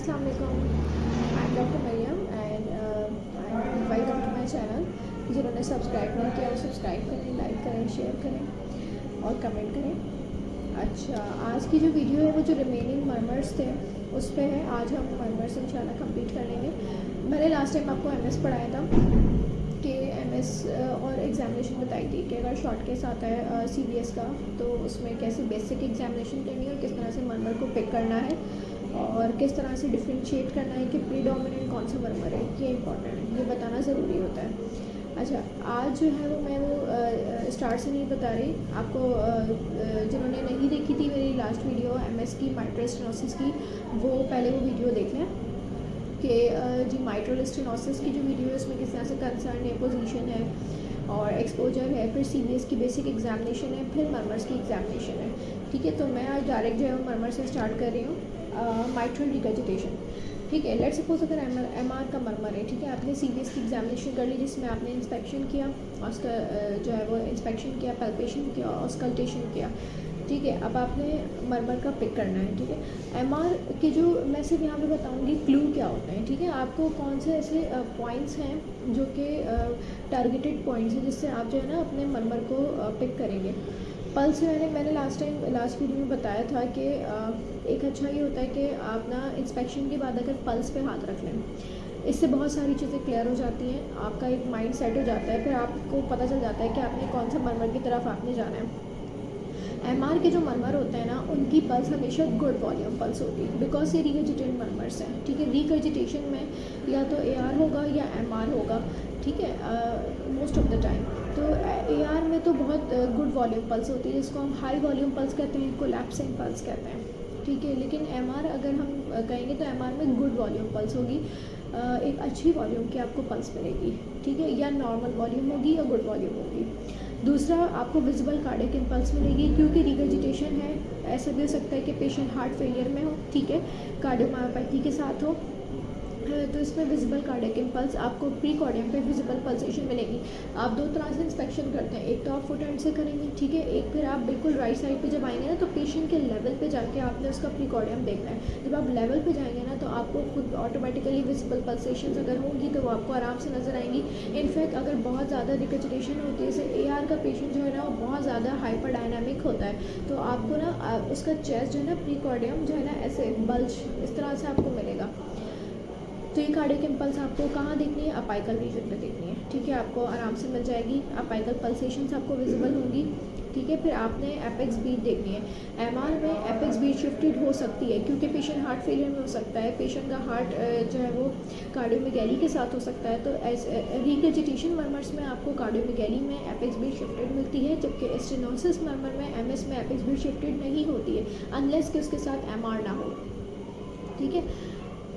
अस्सलाम वालेकुम। I am doctor Mariam and welcome to my channel. जिन्होंने सब्सक्राइब नहीं किया वो सब्सक्राइब करें, लाइक करें, शेयर करें और कमेंट करें। अच्छा, आज की जो वीडियो है वो जो रिमेनिंग मर्मर्स थे उस पर है। आज हम मर्मर्स इंशाल्लाह कंप्लीट कर लेंगे। मैंने लास्ट टाइम आपको एमएस पढ़ाया था कि एमएस और एग्जामिनेशन बताई थी कि अगर शॉर्ट केस आता है सीबीएस का तो उसमें कैसे बेसिक एग्जामिनेशन करनी है और किस तरह से मर्मर को पिक करना है और किस तरह से डिफ्रेंशिएट करना है कि प्रीडोमिनेंट कौन सा मर्मर है, ये इंपॉर्टेंट है, ये बताना ज़रूरी होता है। अच्छा, आज जो है वो मैं वो स्टार्ट से नहीं बता रही आपको। जिन्होंने नहीं देखी थी मेरी लास्ट वीडियो एमएस की माइट्रल स्टेनोसिस की, वो पहले वो वीडियो देख लें कि जी माइट्रल स्टेनोसिस की जो वीडियो है उसमें किस तरह से कंसर्न है, पोजीशन है और एक्सपोजर है, फिर सीबीएस की बेसिक एग्जामिनेशन है, फिर मर्मर्स की एग्जामिनेशन है। ठीक है, तो मैं आज डायरेक्ट जो है वो मर्मर से स्टार्ट कर रही हूँ। माइट्रल रिगर्जिटेशन, ठीक है। लेट्स सपोज अगर एमआर का मर्मर है, ठीक है, आपने सीबीएस की एग्जामिनेशन कर ली जिसमें आपने इंस्पेक्शन किया, उसका जो है वो इंस्पेक्शन किया, पैल्पेशन किया, ऑस्कल्टेशन किया, ठीक है। अब आपने मर्मर का पिक करना है, ठीक है। एमआर के जो मैं सिर्फ यहाँ पे बताऊँगी क्लू क्या होते हैं, ठीक है। आपको कौन से ऐसे पॉइंट्स हैं जो कि टारगेटेड पॉइंट्स हैं जिससे आप जो है ना अपने मर्मर को पिक करेंगे। पल्स मैंने लास्ट वीडियो में बताया था कि एक अच्छा ये होता है कि आप ना इंस्पेक्शन के बाद अगर पल्स पे हाथ रख लें, इससे बहुत सारी चीज़ें क्लियर हो जाती हैं, आपका एक माइंड सेट हो जाता है, फिर आपको पता चल जाता है कि आपने कौन सा मर्मर की तरफ आपने जाना है। एमआर के जो मर्मर होते हैं ना उनकी पल्स हमेशा गुड वॉल्यूम पल्स होती है बिकॉज ये रिगर्जिटेटेड मर्मर्स हैं, ठीक है। रिगर्जिटेशन में या तो एआर होगा या एमआर होगा, ठीक है, मोस्ट ऑफ द टाइम। तो एआर में तो बहुत गुड वॉल्यूम पल्स होती है जिसको हम हाई वॉल्यूम पल्स कहते हैं, कोलैप्सिंग पल्स कहते हैं, ठीक है। लेकिन एमआर अगर हम कहेंगे तो एमआर में गुड वॉल्यूम पल्स होगी, एक अच्छी वॉल्यूम की आपको पल्स मिलेगी, ठीक है, या नॉर्मल वॉल्यूम होगी या गुड वॉल्यूम होगी। दूसरा, आपको विजिबल कार्डियक इम्पल्स मिलेगी क्योंकि रिगर्जिटेशन है। ऐसा भी हो सकता है कि पेशेंट हार्ट फेलियर में हो, ठीक है, कार्डियोमायोपैथी के साथ हो, तो इसमें विजिबल कार्डियक इम्पल्स आपको प्रीकॉर्डियम पे विजिबल पल्सेशन मिलेगी। आप दो तरह से इंस्पेक्शन करते हैं, एक तो आप फुट एंड से करेंगे, ठीक है, एक फिर आप बिल्कुल राइट साइड पे जब आएंगे ना तो पेशेंट के लेवल पे जाके आपने उसका प्रीकॉर्डियम देखना है। जब आप लेवल पे जाएंगे ना तो आपको खुद ऑटोमेटिकली विजिबल पल्सेशन अगर होंगी तो वो आपको आराम से नज़र आएंगी। इनफैक्ट अगर बहुत ज़्यादा रिगर्जिटेशन होती है, जैसे एआर का पेशेंट जो है ना वो बहुत ज़्यादा हाइपर डायनामिक होता है, तो आपको ना उसका चेस्ट जो है ना प्रीकॉर्डियम जो है ना ऐसे बल्ज इस तरह से आपको मिलेगा। तो ये कार्डियक इम्पल्स आपको कहाँ देखनी है, अपाइकल रीजन पे देखनी है, ठीक है, आपको आराम से मिल जाएगी। अपाइकल पल्सेशंस आपको विजिबल होंगी, ठीक है। फिर आपने एपेक्स बीट देखनी है। एमआर में एपेक्स बीट शिफ्टेड हो सकती है क्योंकि पेशेंट हार्ट फेलियर में हो सकता है, पेशेंट का हार्ट जो है वो कार्डियोमेगैली के साथ हो सकता है, तो रिगर्जिटेशन मर्मर्स में आपको कार्डियोमेगैली में एपेक्स बीट शिफ्टेड मिलती है, जबकि स्टेनोसिस मर्मर में एमएस में एपेक्स बीट शिफ्टेड नहीं होती है अनलेस कि उसके साथ एमआर ना हो, ठीक है।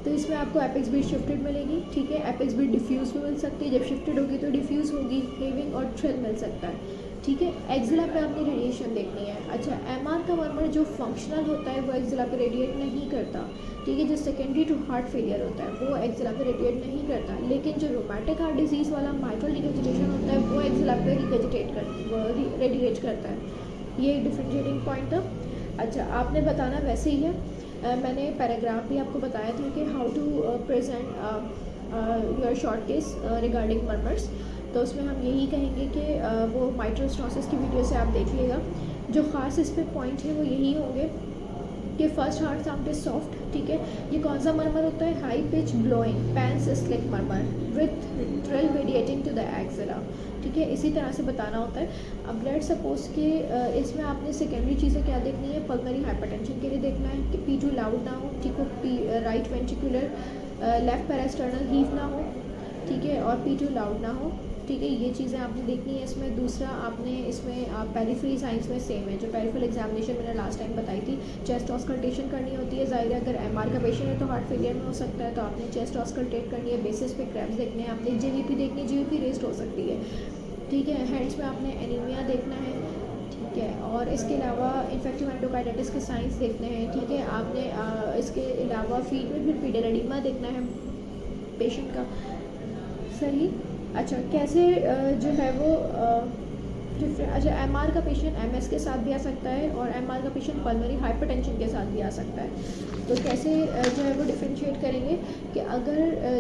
तो इसमें आपको एपेक्स बीट शिफ्टेड मिलेगी, ठीक है। एपेक्स बीट डिफ्यूज़ भी मिल सकती है, जब शिफ्टेड होगी तो डिफ्यूज़ होगी, हेविंग और थ्रिल मिल सकता है, ठीक है। एक्सिला पे आपने रेडिएशन देखनी है। अच्छा, एमआर का मर्मर जो फंक्शनल होता है वो एक्सिला पे रेडिएट नहीं करता, ठीक है। जो सेकेंडरी टू हार्ट फेलियर होता है वो एक्सिला पे रेडिएट नहीं करता, लेकिन जो रोमैटिक हार्ट डिजीज़ वाला माइट्रल रिगर्जिटेशन होता है वो एक्सिला पे रेडिएट करता है। ये डिफरेंशिएटिंग पॉइंट था। अच्छा, आपने बताना वैसे ही है। मैंने पैराग्राफ भी आपको बताया था कि how to present your short case regarding murmurs, तो उसमें हम यही कहेंगे कि वो माइट्रल स्टेनोसिस की वीडियो से आप देखिएगा। जो ख़ास इस पर पॉइंट है वो यही होंगे कि first heart sound is soft, ठीक है। ये कौन सा मर्मर होता है, high pitch blowing pansystolic murmur with thrill radiating to the axilla, ठीक है, इसी तरह से बताना होता है। अब लेट सपोज कि इसमें आपने सेकेंडरी चीज़ें क्या देखनी है, पल्मोनरी हाइपरटेंशन के लिए देखना है कि P2 लाउड ना हो, ठीक हो, right ventricular left parasternal heave ना हो, ठीक है, और P2 लाउड ना हो, ठीक है, ये चीज़ें आपने देखनी है इसमें। दूसरा आपने इसमें पेरिफेरी साइंस में सेम है जो पेरिफेरल एग्जामिनेशन मैंने लास्ट टाइम बताई थी, चेस्ट ऑस्कल्टेशन करनी होती है। ज़ाहिर है अगर एमआर का पेशेंट है तो हार्ट फेलियर में हो सकता है, तो आपने चेस्ट ऑस्कल्टेट करनी है, बेसिस पे क्रैप्स देखने हैं, आपने जेवीपी देखनी है, जेवीपी रेस्ट हो सकती है, ठीक है। हैंड्स में आपने एनीमिया देखना है, ठीक है, और इसके अलावा इन्फेक्टिव एंडोकार्डाइटिस के साइंस देखने हैं, ठीक है। आपने इसके अलावा फीट में फिर पीडल एडिमा देखना है पेशेंट का, सही। अच्छा, कैसे जो है वो है। अच्छा, एमआर का पेशेंट एमएस के साथ भी आ सकता है और एमआर का पेशेंट पल्मोनरी हाइपरटेंशन के साथ भी आ सकता है। तो कैसे जो है वो डिफ्रेंशिएट करेंगे कि अगर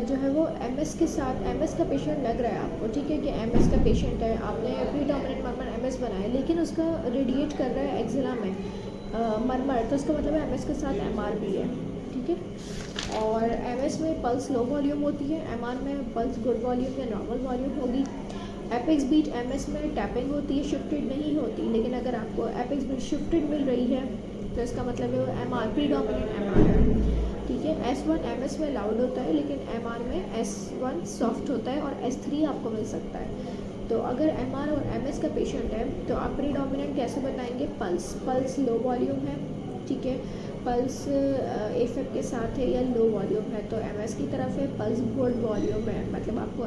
जो है वो एमएस के साथ एमएस का पेशेंट लग रहा है आपको, ठीक है, कि एमएस का पेशेंट है, आपने प्रीडोमिनेंट मरमर एमएस बनाया लेकिन उसका रेडिएट कर रहा है एक्जिला में मरमर, तो उसका मतलब है एमएस के साथ एमआर भी है, ठीक है। और एमएस में पल्स लो वॉल्यूम होती है, एमआर में पल्स गुड वॉल्यूम या नॉर्मल वॉल्यूम होगी। एपेक्स बीट एमएस में टैपिंग होती है, शिफ्टेड नहीं होती, लेकिन अगर आपको एपेक्स बीट शिफ्टेड मिल रही है तो इसका मतलब है वो एमआर प्रीडोमिनेंट एमआर है, ठीक है। S1 एमएस में लाउड होता है लेकिन एमआर में S1 सॉफ्ट होता है और S3 आपको मिल सकता है। तो अगर एमआर और एमएस का पेशेंट है तो आप प्रीडोमिनेंट कैसे बताएंगे? पल्स लो वॉल्यूम है, ठीक है, पल्स एफएफ के साथ है या लो वॉल्यूम है तो एमएस की तरफ है, पल्स गुड वॉल्यूम है मतलब आपको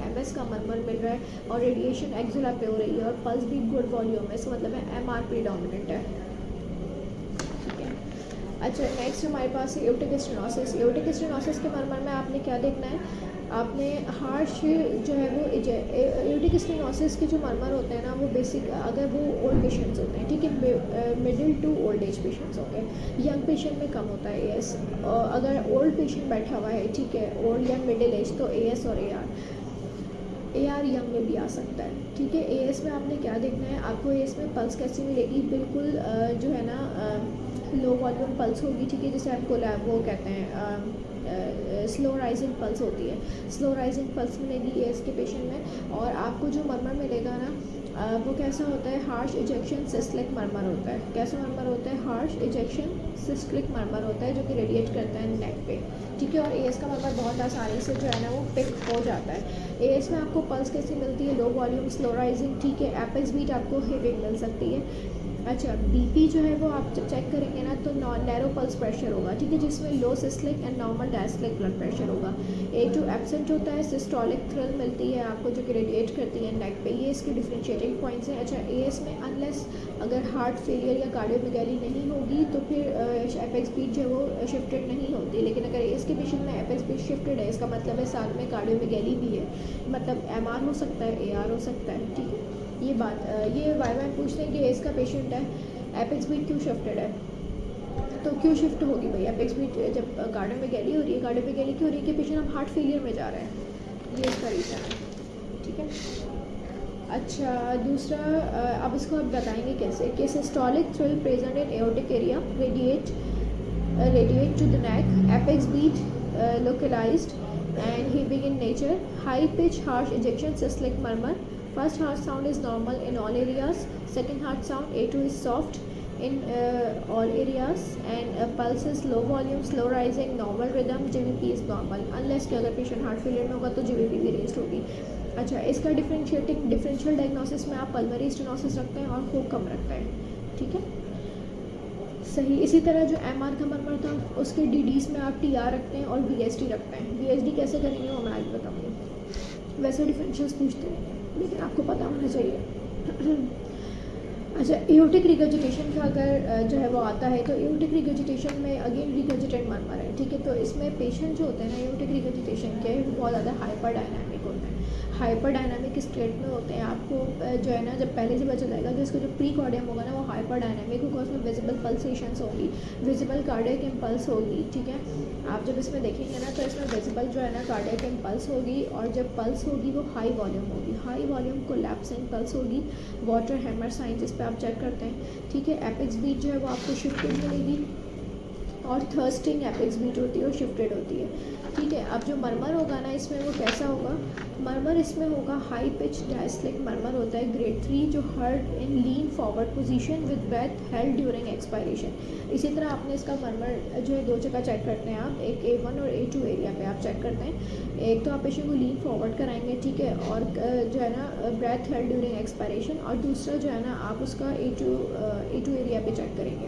एमएस का मरमर मिल रहा है और रेडिएशन एक्जुला पे हो रही है और पल्स भी गुड वॉल्यूम है, इसका मतलब है एमआर प्रीडोमिनेंट है, ठीक है। अच्छा, नेक्स्ट हमारे पास है एओर्टिक स्टेनोसिस। एओर्टिक स्टेनोसिस के मरमर में आपने क्या देखना है? आपने हार्श जो है वो एओर्टिक स्टेनोसिस के जो मरमर होते हैं ना वो बेसिक अगर वो ओल्ड पेशेंट्स होते हैं, ठीक है, middle to old age patients होंगे, यंग पेशेंट में कम होता है एएस। अगर ओल्ड पेशेंट बैठा हुआ है, ठीक है, ओल्ड या मिडिल एज, तो एएस और एआर यंग में भी आ सकता है, ठीक है। एएस में आपने क्या देखना है? आपको एएस में पल्स कैसी मिलेगी? बिल्कुल जो है ना लो वॉल्यूम पल्स होगी, ठीक है, जिसे आपको वो कहते हैं स्लो राइजिंग पल्स होती है, स्लो राइजिंग पल्स मिलेगी एएस के पेशेंट में। और आपको जो मरमर मिलेगा ना वो कैसा होता है? हार्श इजेक्शन सिस्टलिक मरमर होता है। कैसा मरमर होता है? हार्श इजेक्शन सिस्टलिक मरमर होता है जो कि रेडिएट करता है नेक पे, ठीक है। और एएस का मरमर बहुत आसानी से जो है ना वो पिक हो जाता है। एएस में आपको पल्स कैसी मिलती है? लो वॉल्यूम स्लो राइजिंग, ठीक है। एपेक्स बीट आपको हेविंग मिल सकती है। अच्छा, बीपी जो है वो आप जब चेक करेंगे ना तो नैरो पल्स प्रेशर होगा, ठीक है, जिसमें low systolic and normal diastolic blood pressure होगा। एक जो एब्सेंट होता है सिस्टोलिक थ्रिल मिलती है आपको जो कि रेडिएट करती है नेक पे, ये इसके डिफरेंशिएटिंग पॉइंट्स हैं। अच्छा, एएस में अनलेस अगर हार्ट फेलियर या कार्डियोमेगाली नहीं होगी तो फिर एपेक्स बीट जो है वो शिफ्टेड नहीं होती, लेकिन अगर एएस के पेशेंट में एपेक्स बीट शिफ्टेड है इसका मतलब है साथ में कार्डियोमेगाली भी है, मतलब एमआर हो सकता है, एआर हो सकता है, ठीक है। ये बात ये वाई पूछते हैं कि एस का पेशेंट है, एपेक्स बीट क्यों शिफ्टेड है? तो क्यों शिफ्ट होगी भाई? एपेक्स बीट जब कार्डियोमेगाली हो रही है, कार्डियोमेगाली क्यों हो रही है कि पेशेंट हम हार्ट फेलियर में जा रहे हैं, ये इसका रीज़न है, ठीक है। अच्छा, दूसरा अब इसको आप बताएंगे कैसे कि systolic thrill present in aortic area radiate to the neck, apex beat localized and heaving in nature, high pitch harsh ejection cyclic murmur. First heart sound is normal in all areas. Second heart sound A2 is soft in all areas and pulse is low volume, slow rising, normal rhythm. GBP is normal unless कि अगर patient heart failure में होगा तो GBP भी raised होगी। अच्छा, इसका differential diagnosis में आप पल्मोनरी स्टेनोसिस रखते हैं और खूब कम रखते हैं, ठीक है, सही। इसी तरह जो एमआर का मरमर था उसके डीडीज में आप टीआर रखते हैं और वीएसडी रखते हैं। वीएसडी कैसे करेंगे वो मैं आज बताऊँगी, वैसे डिफरेंशियल्स पूछते हैं लेकिन आपको पता होना चाहिए। अच्छा, एओर्टिक रिगर्जिटेशन का अगर जो है वो आता है तो एओर्टिक रिगर्जिटेशन में अगेन रिगर्जिटेंट मरमर है, ठीक है। तो इसमें पेशेंट जो होते हैं ना एओर्टिक रिगर्जिटेशन के बहुत ज़्यादा हाइपर डायनामिक होते हैं, हाइपर डायनामिक स्टेट में होते हैं। आपको जो है ना जब पहले से पता चलेगा कि इसका जो प्री कार्डियम होगा ना वो हाइपर डायनामिक होगा, उसमें विजिबल पल्सेशंस होगी, विजिबल कार्डियक इम्पल्स होगी, ठीक है। आप जब इसमें देखेंगे ना तो इसमें विजिबल जो है ना कार्डियक इम्पल्स होगी और जब पल्स होगी वो हाई वॉल्यूम होगी, हाई वॉल्यूम कोलैप्सिंग पल्स होगी। वाटर हैमर साइन जिस पे आप चेक करते हैं, ठीक है। एपेक्स बीट जो है वो आपको शिफ्टेड मिलेगी और थर्स्टिंग एपेक्स बीट होती है और शिफ्टेड होती है, ठीक है। अब जो मरमर होगा ना इसमें वो कैसा होगा? मरमर इसमें होगा हाई पिच डायस्टलिक मरमर होता है ग्रेड 3 जो heard in lean forward position with breath held during expiration. इसी तरह आपने इसका मरमर जो है दो जगह चेक करते हैं आप, एक A1 और A2 एरिया पे आप चेक करते हैं। एक तो आप पेशेंट को लीन फॉरवर्ड कराएंगे, ठीक है, और जो है ना ब्रेथ हेल्ड ड्यूरिंग एक्सपायरेशन, और दूसरा जो है ना आप उसका A2 एरिया पे चेक करेंगे,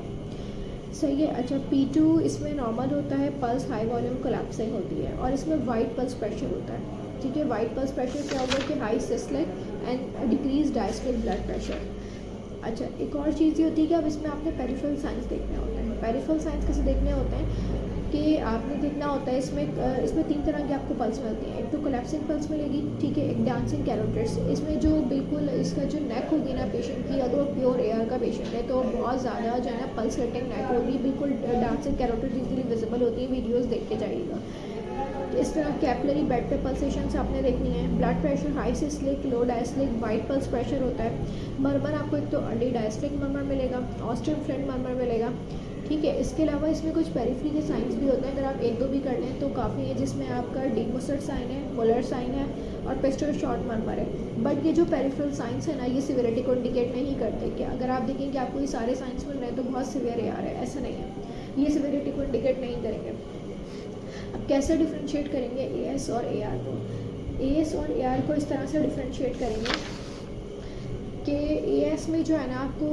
सही है। अच्छा, P2 इसमें नॉर्मल होता है, पल्स हाई वॉल्यूम कोलैप्सिंग होती है और इसमें वाइट पल्स प्रेशर होता है, ठीक है। वाइट पल्स प्रेशर क्या होगा कि high systolic and decrease diastolic blood pressure. अच्छा, एक और चीज़ ये होती है कि अब इसमें आपने पेरिफेरल साइंस देखने होते हैं। पेरिफेरल साइंस कैसे देखने होते हैं कि आपने देखना होता है इसमें 3 तरह की आपको पल्स मिलती हैं। एक तो कोलैप्सिंग पल्स मिलेगी, ठीक है, एक डांसिंग कैरोटिड्स। इसमें जो बिल्कुल इसका जो नेक होगी ना पेशेंट की, अगर वो प्योर एयर का पेशेंट है तो बहुत ज़्यादा जो है ना पल्स हिटिंग नेक होगी, बिल्कुल डांसिंग कैरोटिड्स इजीली विजिबल होती है, वीडियोज़ देख के जाइएगा। इस तरह कैपिलरी बेड पे पल्सेशंस आपने देखनी है। ब्लड प्रेशर हाई सिस्लिक, लो डायस्लिक, वाइट पल्स प्रेशर होता है। मरमर आपको एक तो अर्ली डायस्लिक मरमर मिलेगा, ऑस्टिन फ्रेंड मरमर मिलेगा, ठीक है। इसके अलावा इसमें कुछ पेरिफेरी के साइंस भी होते हैं, अगर आप 1-2 भी कर लें तो काफ़ी है, जिसमें आपका डी मुसर साइन है, मोलर साइन है और पेस्टर शॉर्ट मरमर है। बट ये जो पेरिफेरल साइंस है ना, ये सिवियरिटी को इंडिकेट नहीं करते कि अगर आप देखें कि आपको ये सारे साइंस मिल रहे हैं तो बहुत सिवियर एआर है, ऐसा नहीं है, ये सिवियरिटी को इंडिकेट नहीं करेंगे। अब कैसे डिफ्रेंशिएट करेंगे एएस और एआर को? एएस और एआर को इस तरह से डिफ्रेंशिएट करेंगे कि एएस में जो है ना आपको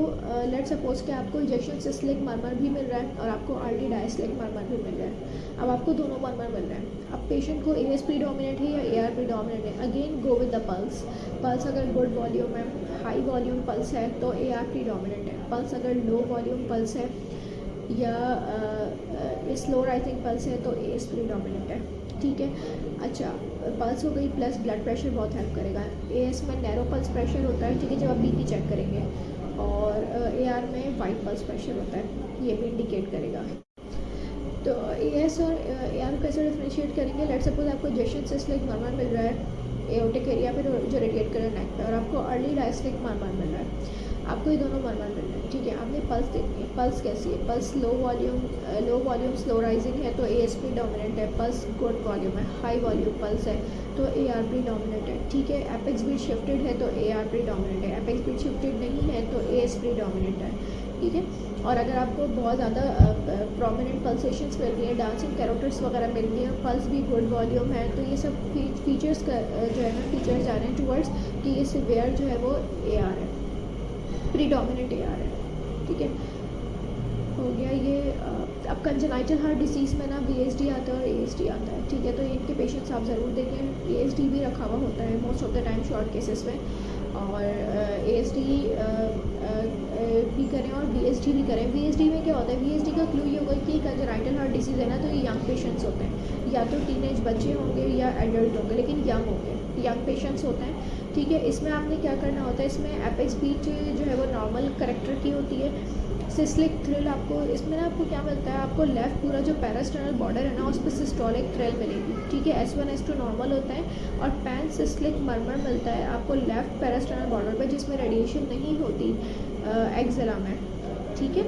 लेट सपोज कि आपको इजेक्शन सिस्लिक मरमर भी मिल रहा है और आपको आर्टी डायस्लिक मरमर भी मिल रहा है। अब आपको दोनों मरमर मिल रहे हैं। अब पेशेंट को एएस प्रीडोमिनेंट है या एआर प्रीडोमिनेंट है, again go with the pulse. Pulse अगर गुड वॉल्यूम है, हाई वॉल्यूम पल्स है तो एआर प्रीडोमिनेंट है। पल्स अगर लो वॉल्यूम पल्स है या स्लो राइजिंग पल्स है तो एएस प्रीडोमिनेंट है, ठीक है। अच्छा, पल्स हो गई, प्लस ब्लड प्रेशर बहुत हेल्प करेगा। एएस में नैरो पल्स प्रेशर होता है, ठीक है, जब आप बीपी चेक करेंगे, और एआर में वाइड पल्स प्रेशर होता है, ये भी इंडिकेट करेगा। तो एएस और एआर को कैसे डिफ्रेंशिएट करेंगे? लेट सपोज आपको इजेक्शन सिस्लिक मरमर मिल रहा है एओर्टिक एरिया पे जो रेडिएट कर रहा है नेक पे, और आपको अर्ली डायस्लिक मरमर मिल रहा है, आपको ये दोनों मरमर मिल रहे हैं, ठीक है। आपने पल्स देखनी है, पल्स कैसी है? Pulse low volume slow rising है तो एएस प्रीडोमिनेंट है। पल्स गुड वॉल्यूम है, हाई वॉल्यूम पल्स है तो एआर प्रीडोमिनेंट है, ठीक है। एपेक्स बीट शिफ्टेड है तो एआर प्रीडोमिनेंट है, एपेक्स बीट शिफ्टेड नहीं है तो एएस प्रीडोमिनेंट है, ठीक है। और अगर आपको बहुत ज़्यादा प्रोमिनेंट पल्सेशंस मिल रही है, डांसिंग कैरोटिड्स वगैरह मिल रही है, पल्स भी गुड वॉल्यूम है, तो ये सब फीचर्स का जो है ना फीचर्स जा रहे हैं टूवर्ड्स कि ये सिवियर जो है वो एआर है, प्रीडोमिनेंट एआर है, ठीक है। हो गया ये। अब कंजेनाइटल हार्ट डिसीज़ में ना वीएसडी आता है और एएसडी आता है, ठीक है, तो इनके पेशेंट्स आप ज़रूर देखें। एएसडी भी रखा हुआ होता है most of the time short cases में, और एएसडी भी करें और वीएसडी भी करें। वीएसडी में क्या होता है? वीएसडी का क्लू ये होगा कि कंजेनाइटल हार्ट डिसीज़ है ना, तो ये यंग पेशेंट्स होते हैं, या तो टीनेज बच्चे होंगे या एडल्ट होंगे, लेकिन यंग होंगे, यंग पेशेंट्स होते हैं, ठीक है। इसमें आपने क्या करना होता है, इसमें एपेक्स बीट जो है वो नॉर्मल करेक्टर की होती है। सिस्लिक थ्रिल आपको इसमें ना आपको क्या मिलता है, आपको लेफ्ट पूरा जो पैरास्टर्नल बॉर्डर है ना उस पर सिस्टोलिक थ्रिल मिलेगी, ठीक है। S1 S2 नॉर्मल होता है, और पैन सिस्लिक मरमर मिलता है आपको लेफ्ट पैरास्टर्नल बॉर्डर पे जिसमें रेडिएशन नहीं होती एक्सेला में, ठीक है।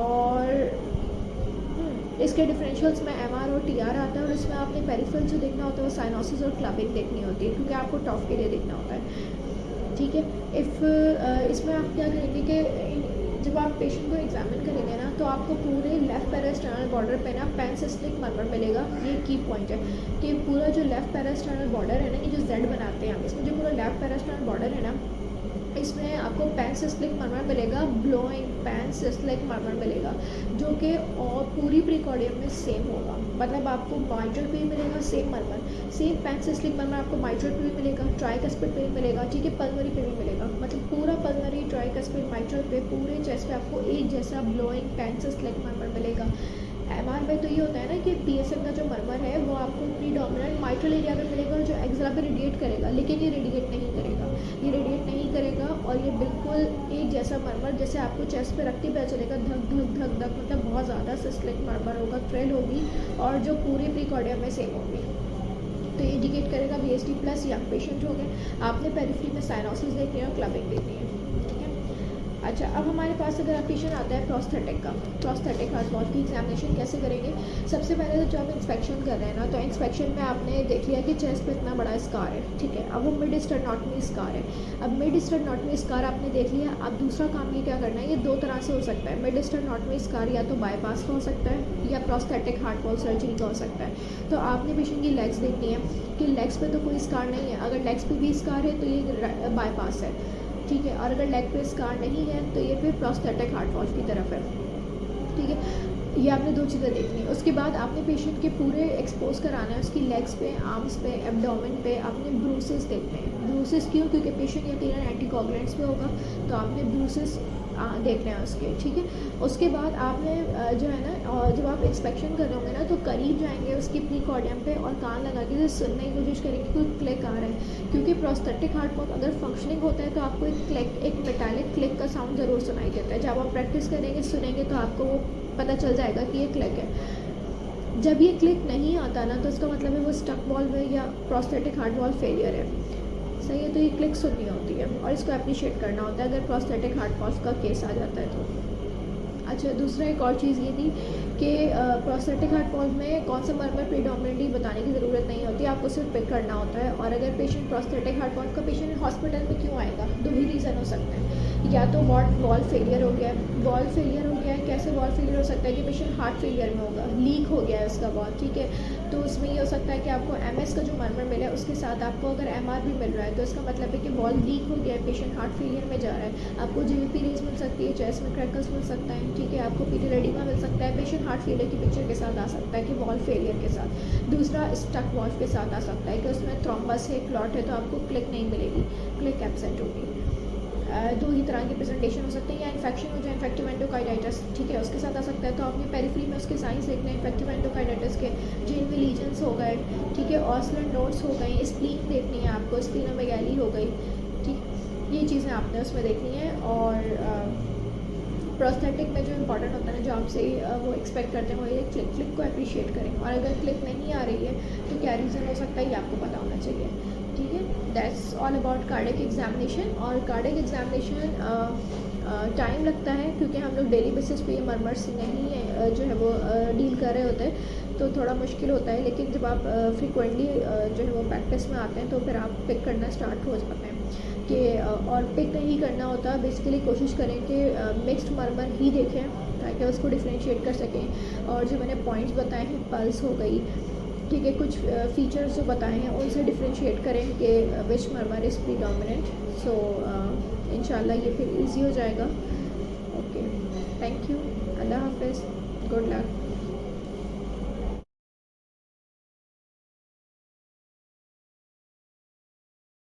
और इसके डिफरेंशियल्स में एमआर और टीआर आता है, और इसमें आपने पेरिफेरल जो देखना होता है वो साइनोसिस और क्लबिंग देखनी होती है, क्योंकि आपको टॉप के लिए देखना होता है, ठीक है। इसमें आप क्या करेंगे कि जब आप पेशेंट को एग्जामिन करेंगे ना तो आपको पूरे लेफ्ट पैरास्टर्नल बॉर्डर पे ना पैनसिस्टिक मरमर मिलेगा। ये की पॉइंट है कि पूरा जो लेफ्ट पैरास्टर्नल बॉर्डर है ना, ये जो जेड बनाते हैं हम, इसमें जो पूरा लेफ्ट पैरास्टर्नल बॉर्डर है ना, इसमें आपको पैनसिस्टिक मरमर मिलेगा, ब्लोइंग पैनसिस्टिक मरमर मिलेगा, जो कि और पूरी प्रीकॉर्डियम में सेम होगा। मतलब आपको माइट्रल पे भी मिलेगा सेम मरमर, सेम पैनसिस्टिक मरमर आपको माइट्रल पे भी मिलेगा, ट्राइकस्पिड पे भी मिलेगा, ठीक है, पल्मरी पे भी मिलेगा। मतलब पूरा पल्मरी, ट्राइकस्पिड, माइट्रल पे, पूरे चेस्ट पे आपको एक जैसा ब्लोइंग पैनसिस्टिक मरमर मिलेगा। एमआर में तो ये होता है ना कि पीएसएम का जो मरमर है वो आपको प्रीडोमिनेंट माइट्रल एरिया में मिलेगा जो एक्सला पे रेडिएट करेगा, लेकिन ये रेडिएट नहीं करेगा, ये रेडिएट नहीं करेगा, और ये बिल्कुल एक जैसा मरमर जैसे आपको चेस्ट पे रखते पता चलेगा, धक धक धक धक, मतलब बहुत ज़्यादा सिस्टलिक मरमर होगा, थ्रिल होगी, और जो पूरे प्रीकॉर्डियम में सेम होगी। तो ये इंडिकेट करेगा वीएसडी प्लस यंग पेशेंट हो गए। आपने पेरिफेरी में साइनोसिस देखनी है और क्लबिंग देखनी है, ठीक है। अच्छा, अब हमारे पास अगर पेशेंट आता है प्रोस्थेटिक का, प्रोस्थेटिक हार्ट वॉल की एग्जामिनेशन कैसे करेंगे? सबसे पहले तो जब हम इंस्पेक्शन कर रहे हैं ना, तो इंस्पेक्शन में आपने देख लिया कि चेस्ट पे इतना बड़ा स्कार है, ठीक है। अब वो मिड स्टेनोटमी स्कार है। अब मिड स्टेनोटमी स्कार आपने देख लिया। अब दूसरा काम ये क्या करना है, ये दो तरह से हो सकता है। मिड स्टेनोटमी स्कार या तो बाईपास का हो सकता है या प्रोस्थेटिक हार्ट वॉल सर्जरी का हो सकता है। तो आपने पेशेंट की लेग्स देखनी है कि लेग्स पे तो कोई स्कार नहीं है, अगर लेग्स पे भी स्कार है तो ये बाईपास है, ठीक है, और अगर लेग पे स्कार नहीं है तो ये फिर प्रोस्थेटिक हार्ट वॉल की तरफ है, ठीक है। ये आपने दो चीज़ें देखनी है। उसके बाद आपने पेशेंट के पूरे एक्सपोज कराना है, उसकी लेग्स पे, आर्म्स पे, एब्डोमेन पे आपने ब्रूसेस देखने हैं। ब्रूसेस क्यों? क्योंकि पेशेंट यकीनन एंटीकोगुलेंट्स पे होगा, तो आपने ब्रूसेस देखने हैं उसके, ठीक है। उसके बाद आपने जो है ना, और जब आप इंस्पेक्शन कर रहे होंगे ना तो करीब जाएंगे उसकी प्रीकॉर्डियम पे और कान लगा के सुनने की कोशिश करेंगे कोई क्लिक आ रहा है, क्योंकि प्रोस्थेटिक हार्ट पम्प अगर फंक्शनिंग होता है तो आपको एक क्लिक, एक मेटालिक क्लिक का साउंड ज़रूर सुनाई देता है। जब आप प्रैक्टिस करेंगे सुनेंगे तो आपको वो पता चल जाएगा कि ये क्लिक है। जब ये क्लिक नहीं आता ना तो इसका मतलब है वो स्टक वॉल्व है या प्रोस्थेटिक हार्ट वॉल्व फेलियर है, सही है। तो ये क्लिक सुननी होती है और इसको अप्रिशिएट करना होता है अगर प्रोस्थेटिक हार्ट वॉल्व का केस आ जाता है तो। अच्छा, दूसरा एक और चीज़ ये थी कि प्रोस्थेटिक हार्ट वॉल्व में कौन सा मर्मर प्रीडोमिनेटली बताने की ज़रूरत नहीं होती, आपको सिर्फ पिक करना होता है। और अगर पेशेंट प्रोस्थेटिक हार्ट वॉल्व का पेशेंट हॉस्पिटल में क्यों आएगा, दो ही रीज़न हो सकते हैं, या तो वॉल्व फेलियर हो गया है, वॉल्व फेलियर हो गया है। कैसे वॉल्व फेलियर हो सकता है कि पेशेंट हार्ट फेलियर में होगा, लीक हो गया है उसका वॉल्व, ठीक है। तो उसमें ये हो सकता है कि आपको MS का जो मर्मर मिला है उसके साथ आपको अगर MR भी मिल रहा है तो इसका मतलब है कि वॉल्व लीक हो गया है, पेशेंट हार्ट फेलियर में जा रहा है। आपको GVP रेज मिल सकती है, चेस्ट में क्रैकल्स मिल सकता है, ठीक है। आपको PT रेडिमा मिल सकता है, पेशेंट हार्ट फेलियर की पिक्चर के साथ आ सकता है कि वॉल्व फेलियर के साथ। दूसरा स्टक वॉल्व के साथ आ सकता है कि उसमें थ्रोम्बस है, क्लॉट है, तो आपको क्लिक नहीं मिलेगी, क्लिक एब्सेंट होगी। दो ही तरह की प्रेजेंटेशन हो सकते हैं, या इन्फेक्शन हो जाए, इन्फेक्टिव एंडोकार्डाइटिस, ठीक है, उसके साथ आ सकता है। तो आपने पेरिफेरी में उसके साइंस देखने हैं इन्फेक्टिव एंडोकार्डाइटिस के, जिन में लीजन्स हो गए, ठीक है, ऑसलेंट नोड्स हो गई, स्प्लीन देखनी है आपको, स्प्लीनोमेगाली हो गई, ठीक, ये चीज़ें आपने उसमें देखनी है। और प्रोस्थेटिक में जो इंपॉर्टेंट होता है ना, जो आपसे वो एक्सपेक्ट करते हैं वो ये क्लिक को अप्रिशिएट करें। और अगर क्लिक नहीं आ रही है तो क्या रीज़न हो सकता है ये आपको पता होना चाहिए, ठीक है। That's all about cardiac examination. और कार्डिक एग्जामिनेशन टाइम लगता है क्योंकि हम लोग डेली बेसिस पे ये मर्मर्स नहीं है जो है वो डील कर रहे होते हैं, तो थोड़ा मुश्किल होता है। लेकिन जब आप फ्रिक्वेंटली जो है वो प्रैक्टिस में आते हैं तो फिर आप पिक करना स्टार्ट हो जाते हैं कि और पिक नहीं करना होता, बेसिकली कोशिश करें कि मिक्स्ड मर्मर ही देखें ताकि उसको डिफ्रेंशिएट कर सकें। और जो मैंने पॉइंट्स बताए हैं, पल्स हो गई, ठीक है, कुछ फीचर्स जो बताए हैं उनसे डिफ्रेंशिएट करें कि विच मर्मर इज़ प्रीडोमिनेंट। सो इंशाल्लाह ये फिर इजी हो जाएगा। ओके, थैंक यू, अल्लाह हाफिज़, गुड लक।